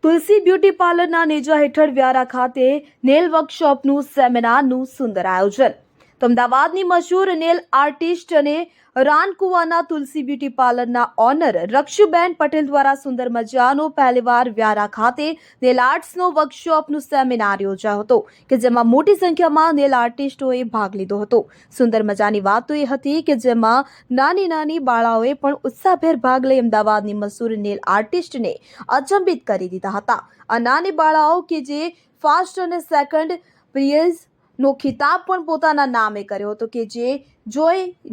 તુલસી beauty પાર્લરના નેજા હેઠળ વ્યારા ખાતે નેલ વર્કશોપનું સેમિનારનું સુંદર આયોજન. તો અમદાવાદની મશહૂર નેલ આર્ટિસ્ટ અને રાનકુવાના તુલસી બ્યુટી પાર્લરના ઓનર રક્ષુબેન પટેલ દ્વારા સુંદર મજાનો પહેલીવાર વ્યારા ખાતે નેલ આર્ટ્સનો વર્કશોપનું સેમિનાર યોજાયો હતો કે જેમાં મોટી સંખ્યામાં નેલ આર્ટિસ્ટોએ ભાગ લીધો હતો. સુંદર મજાની વાત તો એ હતી કે જેમાં નાની બાળાઓએ પણ ઉત્સાહભેર ભાગ લઈ અમદાવાદની મશહૂર નેલ આર્ટિસ્ટને અચંબિત કરી દીધા હતા. આ નાની બાળાઓ કે જે ફાસ્ટ અને સેકન્ડ પ્રિયઝ નો ખિતાબ પણ પોતાના નામે કર્યો હતો કે જે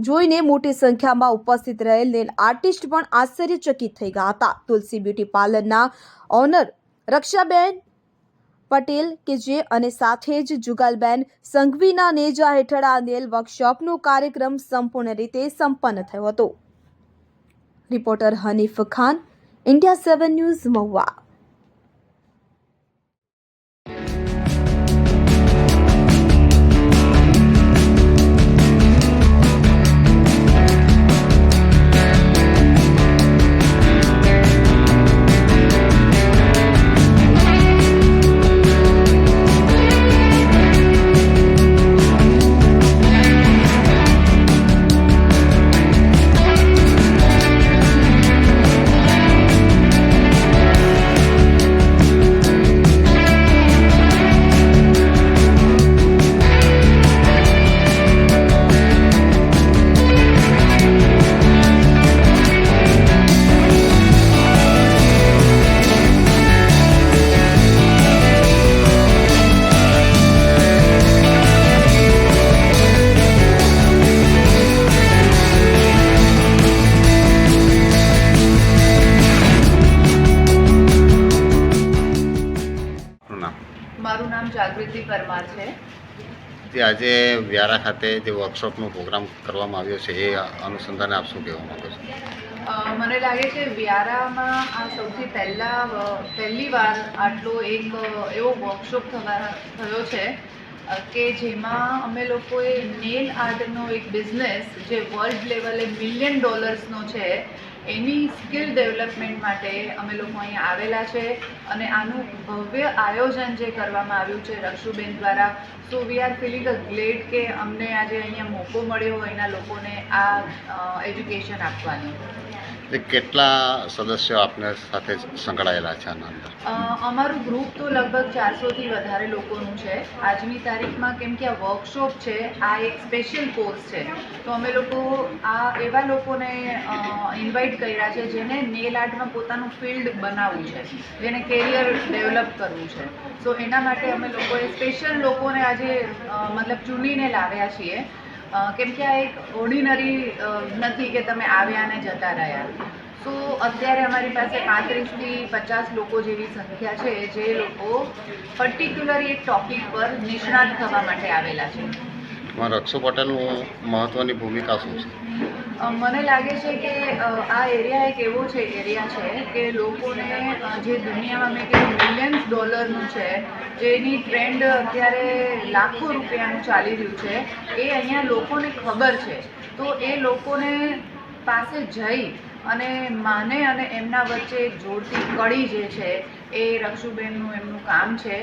જોઈને મોટી સંખ્યામાં ઉપસ્થિત રહેલ નેલ આર્ટિસ્ટ પણ આશ્ચર્યચકિત થઈ ગયા હતા. તુલસી બ્યુટી પાર્લરના ઓનર રક્ષાબેન પટેલ કે જે અને સાથે જ જુગલબેન સંઘવીના નેજા હેઠળ આ નેલ વર્કશોપનો કાર્યક્રમ સંપૂર્ણ રીતે સંપન્ન થયો હતો. Reporter Hanif Khan, India 7 news, Mahuva. મારું નામ જાગૃતિ પરમાર છે. જે આજે વ્યારા ખાતે જે વર્કશોપનો પ્રોગ્રામ કરવામાં આવ્યો છે એ અનુસંધાને આપ શું કહેવા માંગો છો? મને લાગે છે વ્યારામાં આ સૌથી પહેલી વાર આટલો એક એવો વર્કશોપ થયો છે કે જેમાં અમે લોકોએ નેલ આર્ટનો એક બિઝનેસ જે વર્લ્ડ લેવલે $1 મિલિયન છે એની સ્કિલ ડેવલપમેન્ટ માટે અમે લોકો અહીંયા આવેલા છે અને આનું ભવ્ય આયોજન જે કરવામાં આવ્યું છે રક્ષુબેન દ્વારા. સો વી આર ફિલિંગ ગ્લેડ કે અમને આજે અહીંયા મોકો મળ્યો એના લોકોને આ એજ્યુકેશન આપવાની. કેટલા સદસ્યો આપને સાથે સંકળાયેલા છે આના અંદર? અમારું ગ્રુપ તો લગભગ 400થી વધારે લોકોનું છે આજની તારીખમાં, કેમ કે આ વર્કશોપ છે, આ એક સ્પેશિયલ કોર્સ છે. તો અમે લોકો આ એવા લોકોને ઇન્વાઇટ કર્યા છે જેને નેલ આર્ટમાં પોતાનું ફિલ્ડ બનાવવું છે, જેને કેરિયર ડેવલપ કરવું છે. સો એના માટે અમે લોકોએ સ્પેશિયલ લોકોને આજે મતલબ ચૂનીને લાવ્યા છીએ, કેમ કે આ એક ઓર્ડિનરી નથી કે તમે આવ્યા ને જતા રહ્યા. સો અત્યારે અમારી પાસે 35થી 50 લોકો જેવી સંખ્યા છે જે લોકો પર્ટિક્યુલર એક ટોપિક પર નિષ્ણાત થવા માટે આવેલા છે. રક્ષુ પટેલનું મહત્ત્વની ભૂમિકા શું છે? મને લાગે છે કે આ એરિયા એક એવો એરિયા છે કે લોકોને જે દુનિયામાં મેં કીધું $મિલિયન્સ છે, જેની ટ્રેન્ડ અત્યારે લાખો રૂપિયાનું ચાલી રહ્યું છે, એ અહીંયા લોકોને ખબર છે. તો એ લોકોને પાસે જઈ અને માને અને એમના વચ્ચે એક જોડતી કડી જે છે એ રક્ષુબેનનું એમનું કામ છે.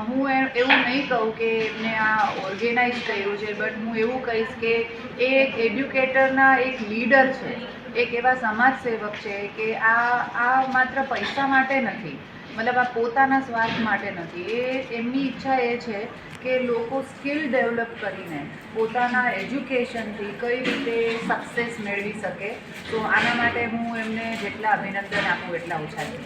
હું એવું નહીં કહું કે એમને આ ઓર્ગેનાઇઝ કર્યું છે, બટ હું એવું કહીશ કે એ એક એડ્યુકેટરના એક લીડર છે, એક એવા સમાજ સેવક છે કે આ માત્ર પૈસા માટે નથી, મતલબ આ પોતાના સ્વાર્થ માટે નથી. એમની ઈચ્છા એ છે કે લોકો સ્કિલ ડેવલપ કરીને પોતાના એજ્યુકેશનથી કઈ રીતે સક્સેસ મેળવી શકે. તો આના માટે હું એમને જેટલા અભિનંદન આપું એટલા ઓછા છે.